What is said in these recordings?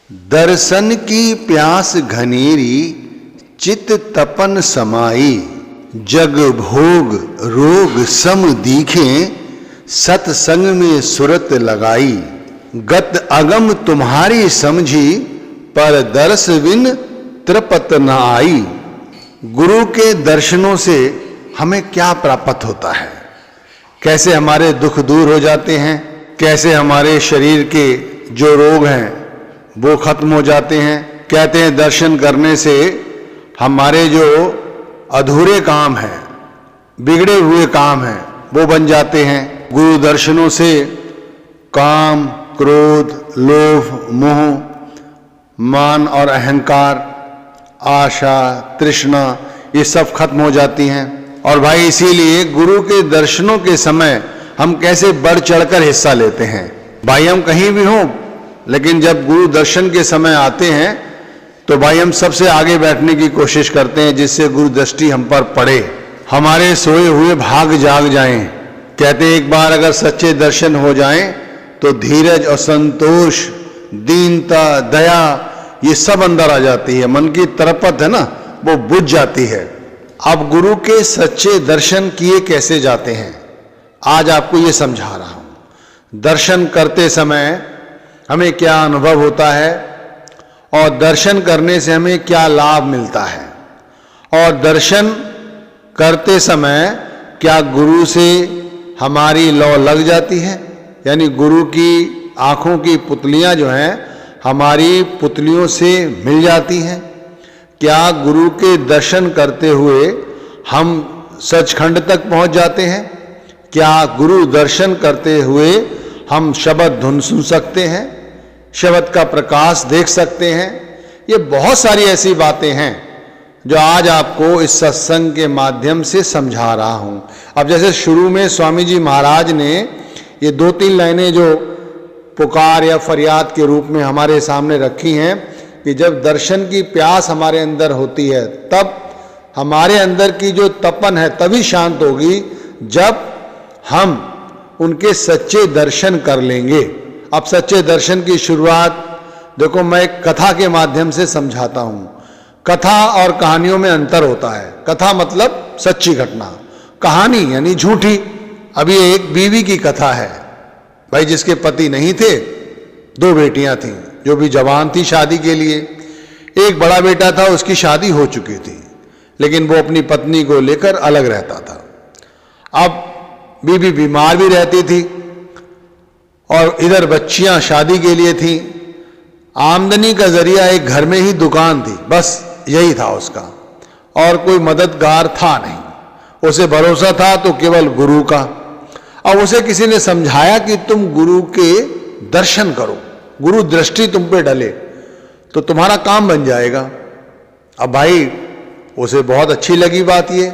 दर्शन की प्यास घनेरी चित तपन समाई, जग भोग रोग सम दीखे सत्संग में सुरत लगाई। गत अगम तुम्हारी समझी पर दर्श बिन तृपत न आई। गुरु के दर्शनों से हमें क्या प्राप्त होता है, कैसे हमारे दुख दूर हो जाते हैं, कैसे हमारे शरीर के जो रोग हैं वो खत्म हो जाते हैं। कहते हैं दर्शन करने से हमारे जो अधूरे काम हैं, बिगड़े हुए काम हैं, वो बन जाते हैं। गुरु दर्शनों से काम, क्रोध, लोभ, मोह, मान और अहंकार, आशा, तृष्णा, ये सब खत्म हो जाती हैं। और भाई इसीलिए गुरु के दर्शनों के समय हम कैसे बढ़ चढ़कर हिस्सा लेते हैं। भाई हम कहीं भी हों, लेकिन जब गुरु दर्शन के समय आते हैं तो भाई हम सबसे आगे बैठने की कोशिश करते हैं, जिससे गुरु दृष्टि हम पर पड़े, हमारे सोए हुए भाग जाग जाएं। कहते हैं एक बार अगर सच्चे दर्शन हो जाएं तो धीरज और संतोष, दीनता, दया, ये सब अंदर आ जाती है। मन की तरपत है ना, वो बुझ जाती है। अब गुरु के सच्चे दर्शन किए कैसे जाते हैं, आज आपको ये समझा रहा हूं। दर्शन करते समय हमें क्या अनुभव होता है और दर्शन करने से हमें क्या लाभ मिलता है, और दर्शन करते समय क्या गुरु से हमारी लौ लग जाती है, यानी गुरु की आंखों की पुतलियां जो हैं हमारी पुतलियों से मिल जाती हैं। क्या गुरु के दर्शन करते हुए हम सचखंड तक पहुंच जाते हैं? क्या गुरु दर्शन करते हुए हम शब्द धुन सुन सकते हैं, शब्द का प्रकाश देख सकते हैं? ये बहुत सारी ऐसी बातें हैं जो आज आपको इस सत्संग के माध्यम से समझा रहा हूं। अब जैसे शुरू में स्वामी जी महाराज ने ये 2-3 लाइनें जो पुकार या फरियाद के रूप में हमारे सामने रखी हैं कि जब दर्शन की प्यास हमारे अंदर होती है तब हमारे अंदर की जो तपन है तभी शांत होगी, जब हम उनके सच्चे दर्शन कर लेंगे। अब सच्चे दर्शन की शुरुआत देखो मैं एक कथा के माध्यम से समझाता हूं। कथा और कहानियों में अंतर होता है। कथा मतलब सच्ची घटना, कहानी यानी झूठी। अभी एक बीवी की कथा है भाई, जिसके पति नहीं थे, 2 बेटियां थीं जो भी जवान थी शादी के लिए। एक बड़ा बेटा था, उसकी शादी हो चुकी थी, लेकिन वो अपनी पत्नी को लेकर अलग रहता था। अब बीवी बीमार भी रहती थी और इधर बच्चियां शादी के लिए थी। आमदनी का जरिया एक घर में ही दुकान थी, बस यही था उसका, और कोई मददगार था नहीं। उसे भरोसा था तो केवल गुरु का। अब उसे किसी ने समझाया कि तुम गुरु के दर्शन करो, गुरु दृष्टि तुम पे डले तो तुम्हारा काम बन जाएगा। अब भाई उसे बहुत अच्छी लगी बात, ये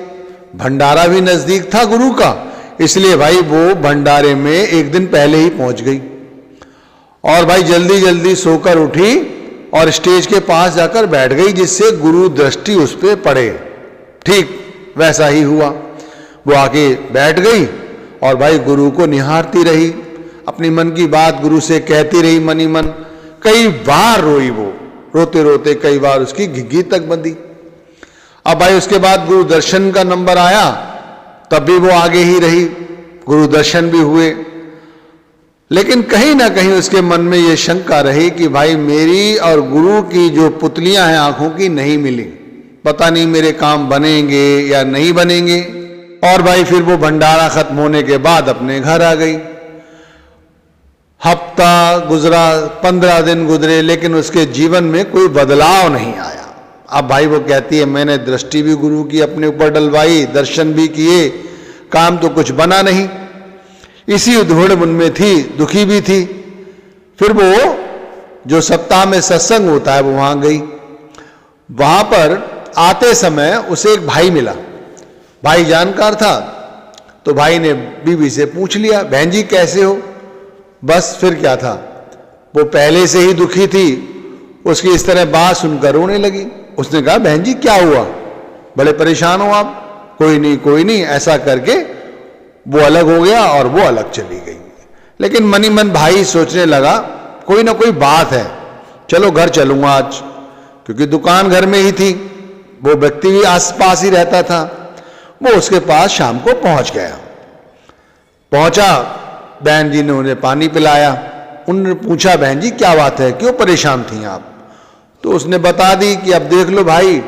भंडारा भी नजदीक था गुरु का, इसलिए भाई वो भंडारे में एक दिन पहले ही पहुंच गई और भाई जल्दी जल्दी सोकर उठी और स्टेज के पास जाकर बैठ गई, जिससे गुरु दृष्टि उस पर पड़े। ठीक वैसा ही हुआ, वो आके बैठ गई और भाई गुरु को निहारती रही, अपनी मन की बात गुरु से कहती रही मन ही मन। कई बार रोई वो, रोते रोते कई बार उसकी घिघी तक बंधी। अब भाई उसके बाद गुरु दर्शन का नंबर आया, तब भी वो आगे ही रही, गुरु दर्शन भी हुए, लेकिन कहीं ना कहीं उसके मन में ये शंका रही कि भाई मेरी और गुरु की जो पुतलियां हैं आंखों की नहीं मिली, पता नहीं मेरे काम बनेंगे या नहीं बनेंगे। और भाई फिर वो भंडारा खत्म होने के बाद अपने घर आ गई। हफ्ता गुजरा, 15 दिन गुजरे, लेकिन उसके जीवन में कोई बदलाव नहीं आया। अब भाई वो कहती है मैंने दृष्टि भी गुरु की अपने ऊपर डलवाई, दर्शन भी किए, काम तो कुछ बना नहीं। इसी उधेड़ मन में थी, दुखी भी थी। फिर वो जो सप्ताह में सत्संग होता है वो वहां गई। वहां पर आते समय उसे एक भाई मिला, भाई जानकार था, तो भाई ने बीवी से पूछ लिया बहन जी कैसे हो। बस फिर क्या था, वो पहले से ही दुखी थी, उसकी इस तरह बात सुनकर रोने लगी। उसने कहा बहन जी क्या हुआ, बड़े परेशान हो आप? कोई नहीं कोई नहीं, ऐसा करके वो अलग हो गया और वो अलग चली गई। लेकिन मन ही मन भाई सोचने लगा कोई ना कोई बात है, चलो घर चलूंगा आज, क्योंकि दुकान घर में ही थी, वो व्यक्ति भी आसपास ही रहता था। वो उसके पास शाम को पहुंच गया। पहुंचा, बहन जी ने उन्हें पानी पिलाया। उन्होंने पूछा, बहन जी क्या बात है, क्यों परेशान थी आप? तो उसने बता दी कि अब देख लो भाई,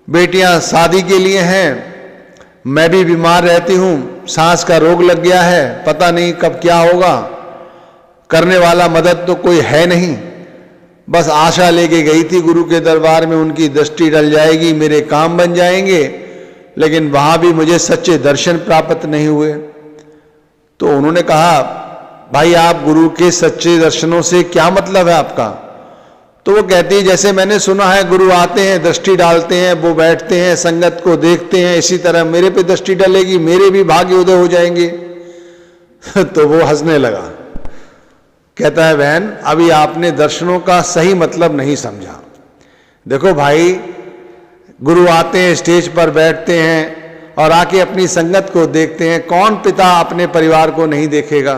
बेटियां शादी के लिए हैं, मैं भी बीमार रहती हूं, सांस का रोग लग गया है, पता नहीं कब क्या होगा, करने वाला मदद तो कोई है नहीं। बस आशा लेके गई थी गुरु के दरबार में, उनकी दृष्टि डल जाएगी, मेरे काम बन जाएंगे, लेकिन वहां भी मुझे सच्चे दर्शन प्राप्त नहीं हुए। तो उन्होंने कहा, भाई आप गुरु के सच्चे दर्शनों से क्या मतलब है आपका? तो वो कहती है, जैसे मैंने सुना है गुरु आते हैं, दृष्टि डालते हैं, वो बैठते हैं, संगत को देखते हैं, इसी तरह मेरे पे दृष्टि डलेगी, मेरे भी भाग्य उदय हो जाएंगे। तो वो हंसने लगा, कहता है, बहन अभी आपने दर्शनों का सही मतलब नहीं समझा। देखो भाई, गुरु आते हैं, स्टेज पर बैठते हैं और आके अपनी संगत को देखते हैं। कौन पिता अपने परिवार को नहीं देखेगा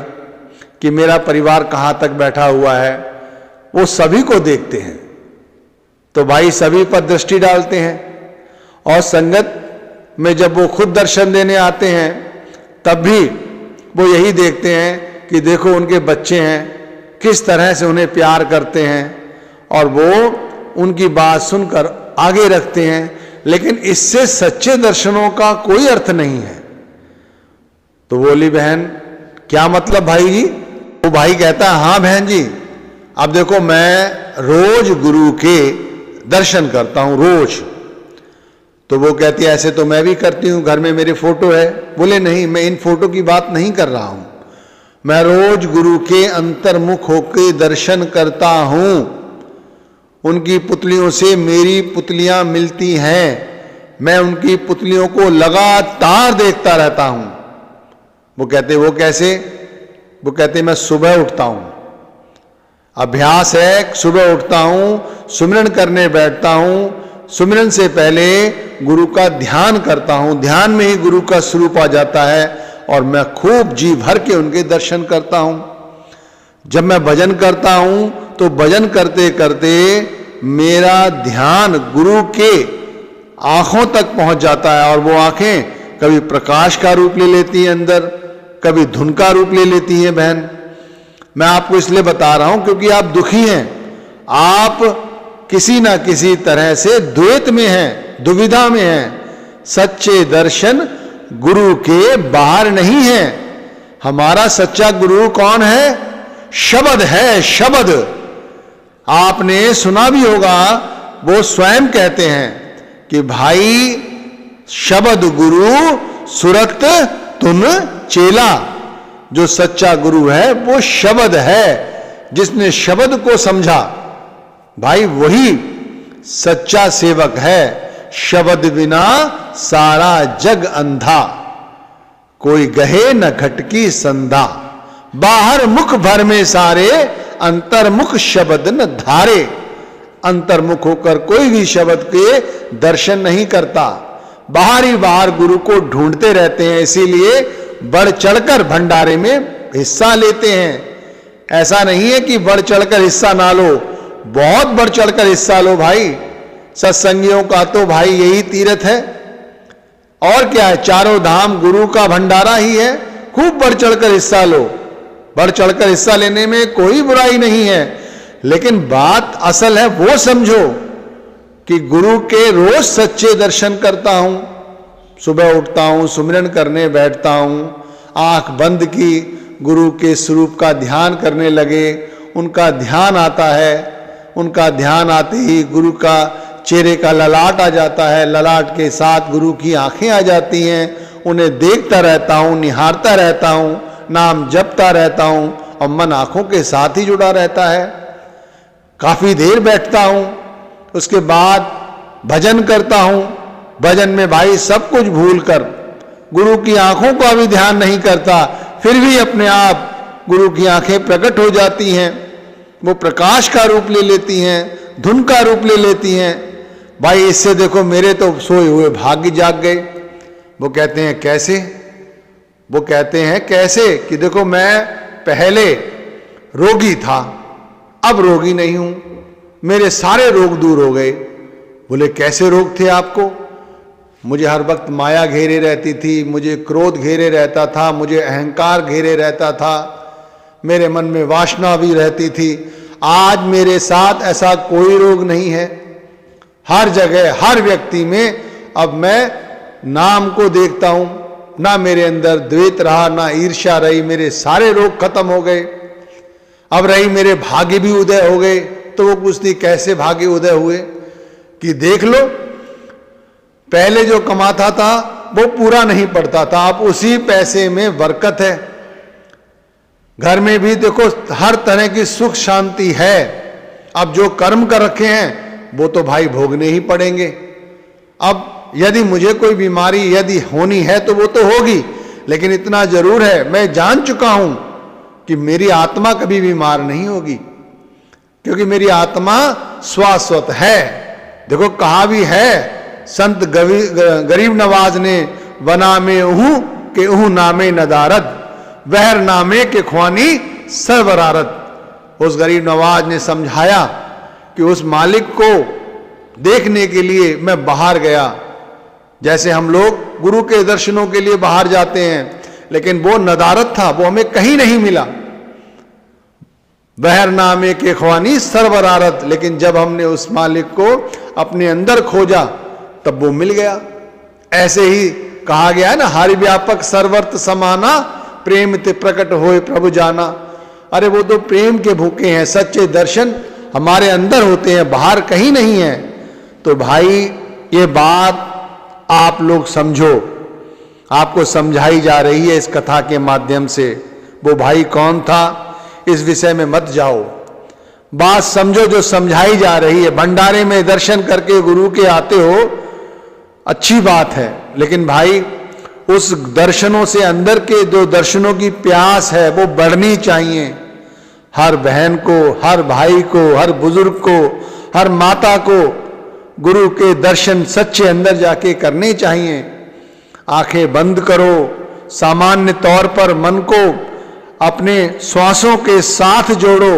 कि मेरा परिवार कहाँ तक बैठा हुआ है? वो सभी को देखते हैं, तो भाई सभी पर दृष्टि डालते हैं। और संगत में जब वो खुद दर्शन देने आते हैं, तब भी वो यही देखते हैं कि देखो उनके बच्चे हैं, किस तरह से उन्हें प्यार करते हैं, और वो उनकी बात सुनकर आगे रखते हैं। लेकिन इससे सच्चे दर्शनों का कोई अर्थ नहीं है। तो बोली बहन, क्या मतलब भाई जी? वो भाई कहता है, हाँ बहन जी, अब देखो मैं रोज गुरु के दर्शन करता हूं, रोज। तो वो कहती है, ऐसे तो मैं भी करती हूं, घर में मेरी फोटो है। बोले नहीं, मैं इन फोटो की बात नहीं कर रहा हूं, मैं रोज गुरु के अंतर्मुख होकर दर्शन करता हूं। उनकी पुतलियों से मेरी पुतलियां मिलती हैं, मैं उनकी पुतलियों को लगातार देखता रहता हूं। वो कहते, वो कैसे? वो कहते, मैं सुबह उठता हूं, अभ्यास है, सुबह उठता हूं, सुमिरन करने बैठता हूं, सुमिरन से पहले गुरु का ध्यान करता हूं, ध्यान में ही गुरु का स्वरूप आ जाता है, और मैं खूब जी भर के उनके दर्शन करता हूं। जब मैं भजन करता हूं तो भजन करते करते मेरा ध्यान गुरु के आंखों तक पहुंच जाता है, और वो आंखें कभी प्रकाश का रूप ले लेती हैं अंदर, कभी धुन का रूप ले लेती हैं। बहन, मैं आपको इसलिए बता रहा हूं क्योंकि आप दुखी हैं, आप किसी ना किसी तरह से द्वैत में हैं, दुविधा में हैं। सच्चे दर्शन गुरु के बाहर नहीं है। हमारा सच्चा गुरु कौन है? शब्द है, शब्द। आपने सुना भी होगा, वो स्वयं कहते हैं कि भाई शब्द गुरु सुरत तुम चेला। जो सच्चा गुरु है वो शब्द है, जिसने शब्द को समझा, भाई वही सच्चा सेवक है। शब्द बिना सारा जग अंधा, कोई गहे न घटकी संधा। बाहर मुख भर में सारे, अंतर्मुख शब्द न धारे। अंतर्मुख होकर कोई भी शब्द के दर्शन नहीं करता, बाहर ही बाहर गुरु को ढूंढते रहते हैं, इसीलिए बढ़ चढ़कर भंडारे में हिस्सा लेते हैं। ऐसा नहीं है कि बढ़ चढ़कर हिस्सा ना लो, बहुत बढ़ चढ़कर हिस्सा लो भाई। सत्संगियों का तो भाई यही तीर्थ है, और क्या है? चारों धाम गुरु का भंडारा ही है। खूब बढ़ चढ़कर हिस्सा लो, बढ़ चढ़कर हिस्सा लेने में कोई बुराई नहीं है। लेकिन बात असल है वो समझो कि गुरु के रोज सच्चे दर्शन करता हूं, सुबह उठता हूं, सुमिरन करने बैठता हूं, आंख बंद की, गुरु के स्वरूप का ध्यान करने लगे, उनका ध्यान आता है, उनका ध्यान आते ही गुरु का चेहरे का ललाट आ जाता है, ललाट के साथ गुरु की आंखें आ जाती हैं, उन्हें देखता रहता हूं, निहारता रहता हूं, नाम जपता रहता हूं, और मन आंखों के साथ ही जुड़ा रहता है। काफी देर बैठता हूं, उसके बाद भजन करता हूं। भजन में भाई सब कुछ भूलकर गुरु की आंखों का भी ध्यान नहीं करता, फिर भी अपने आप गुरु की आंखें प्रकट हो जाती हैं, वो प्रकाश का रूप ले लेती हैं, धुन का रूप ले लेती हैं। भाई इससे देखो मेरे तो सोए हुए भाग्य जाग गए। वो कहते हैं कैसे? वो कहते हैं कैसे कि देखो मैं पहले रोगी था, अब रोगी नहीं हूं, मेरे सारे रोग दूर हो गए। बोले कैसे रोग थे आपको? मुझे हर वक्त माया घेरे रहती थी, मुझे क्रोध घेरे रहता था, मुझे अहंकार घेरे रहता था, मेरे मन में वासना भी रहती थी। आज मेरे साथ ऐसा कोई रोग नहीं है। हर जगह हर व्यक्ति में अब मैं नाम को देखता हूं, ना मेरे अंदर द्वेष रहा, ना ईर्ष्या रही, मेरे सारे रोग खत्म हो गए। अब रही मेरे भाग्य भी उदय हो गए। तो वो पूछती कैसे भाग्य उदय हुए? कि देख लो, पहले जो कमाता था वो पूरा नहीं पड़ता था, अब उसी पैसे में बरकत है। घर में भी देखो हर तरह की सुख शांति है। अब जो कर्म कर रखे हैं वो तो भाई भोगने ही पड़ेंगे। अब यदि मुझे कोई बीमारी यदि होनी है तो वो तो होगी, लेकिन इतना जरूर है मैं जान चुका हूं कि मेरी आत्मा कभी बीमार नहीं होगी, क्योंकि मेरी आत्मा शाश्वत है। देखो कहा भी है संत गरीब नवाज ने, वना में उहू के उहू नामे नदारद, बहर नामे के ख्वानी सर्वरारत। उस गरीब नवाज ने समझाया कि उस मालिक को देखने के लिए मैं बाहर गया, जैसे हम लोग गुरु के दर्शनों के लिए बाहर जाते हैं, लेकिन वो नदारत था, वो हमें कहीं नहीं मिला। बहर नामे के ख्वानी सर्वरारत, लेकिन जब हमने उस मालिक को अपने अंदर खोजा तब वो मिल गया। ऐसे ही कहा गया है ना, हरि व्यापक सर्वर्थ समाना, प्रेम ते प्रकट होए प्रभु जाना। अरे वो तो प्रेम के भूखे हैं, सच्चे दर्शन हमारे अंदर होते हैं, बाहर कहीं नहीं है। तो भाई ये बात आप लोग समझो, आपको समझाई जा रही है इस कथा के माध्यम से। वो भाई कौन था इस विषय में मत जाओ, बात समझो जो समझाई जा रही है। भंडारे में दर्शन करके गुरु के आते हो, अच्छी बात है, लेकिन भाई उस दर्शनों से अंदर के जो दर्शनों की प्यास है वो बढ़नी चाहिए। हर बहन को, हर भाई को, हर बुजुर्ग को, हर माता को गुरु के दर्शन सच्चे अंदर जाके करने चाहिए। आंखें बंद करो, सामान्य तौर पर मन को अपने श्वासों के साथ जोड़ो,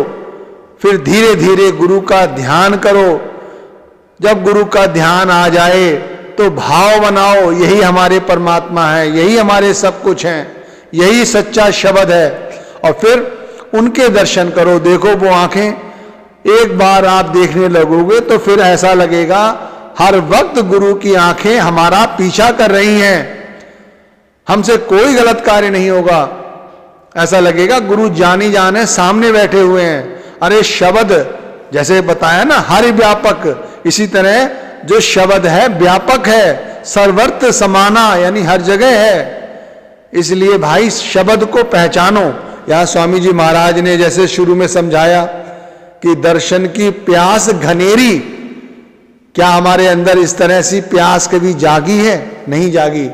फिर धीरे धीरे गुरु का ध्यान करो। जब गुरु का ध्यान आ जाए तो भाव बनाओ, यही हमारे परमात्मा है, यही हमारे सब कुछ हैं, यही सच्चा शब्द है, और फिर उनके दर्शन करो। देखो वो आंखें एक बार आप देखने लगोगे तो फिर ऐसा लगेगा हर वक्त गुरु की आंखें हमारा पीछा कर रही हैं, हमसे कोई गलत कार्य नहीं होगा। ऐसा लगेगा गुरु जानी जान है, सामने बैठे हुए हैं। अरे शब्द जैसे बताया ना हरि व्यापक, इसी तरह जो शब्द है व्यापक है, सर्वत्र समाना, यानी हर जगह है। इसलिए भाई शब्द को पहचानो। यहां स्वामी जी महाराज ने जैसे शुरू में समझाया कि दर्शन की प्यास घनेरी, क्या हमारे अंदर इस तरह सी प्यास कभी जागी है? नहीं जागी।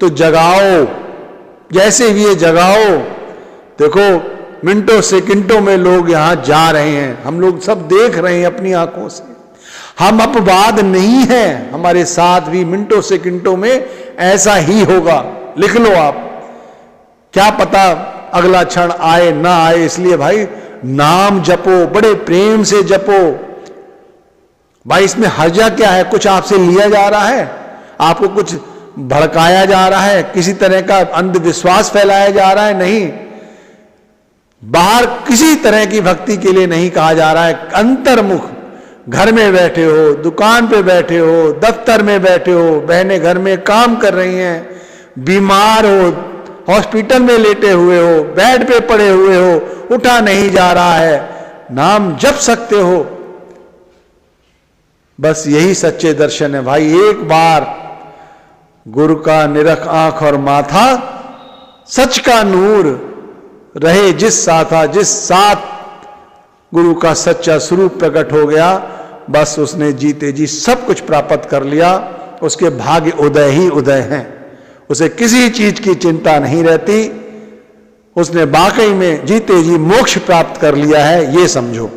तो जगाओ, जैसे भी ये जगाओ। देखो मिनटों सेकंडों में लोग यहां जा रहे हैं, हम लोग सब देख रहे हैं अपनी आंखों से। हम अपवाद नहीं हैं, हमारे साथ भी मिनटों सेकंडों में ऐसा ही होगा। लिख लो आप, क्या पता अगला क्षण आए ना आए। इसलिए भाई नाम जपो, बड़े प्रेम से जपो। भाई इसमें हर्जा क्या है? कुछ आपसे लिया जा रहा है, आपको कुछ भड़काया जा रहा है, किसी तरह का अंधविश्वास फैलाया जा रहा है? नहीं, बाहर किसी तरह की भक्ति के लिए नहीं कहा जा रहा है। अंतर्मुख, घर में बैठे हो, दुकान पे बैठे हो, दफ्तर में बैठे हो, बहनें घर में काम कर रही हैं, बीमार हो, हॉस्पिटल में लेटे हुए हो, बेड पे पड़े हुए हो, उठा नहीं जा रहा है, नाम जप सकते हो। बस यही सच्चे दर्शन है भाई। एक बार गुरु का निरख आंख और माथा, सच का नूर रहे जिस साथा, जिस साथ गुरु का सच्चा स्वरूप प्रकट हो गया, बस उसने जीते जी सब कुछ प्राप्त कर लिया। उसके भाग्य उदय ही उदय हैं, उसे किसी चीज की चिंता नहीं रहती। उसने वाकई में जीते जी मोक्ष प्राप्त कर लिया है, ये समझो।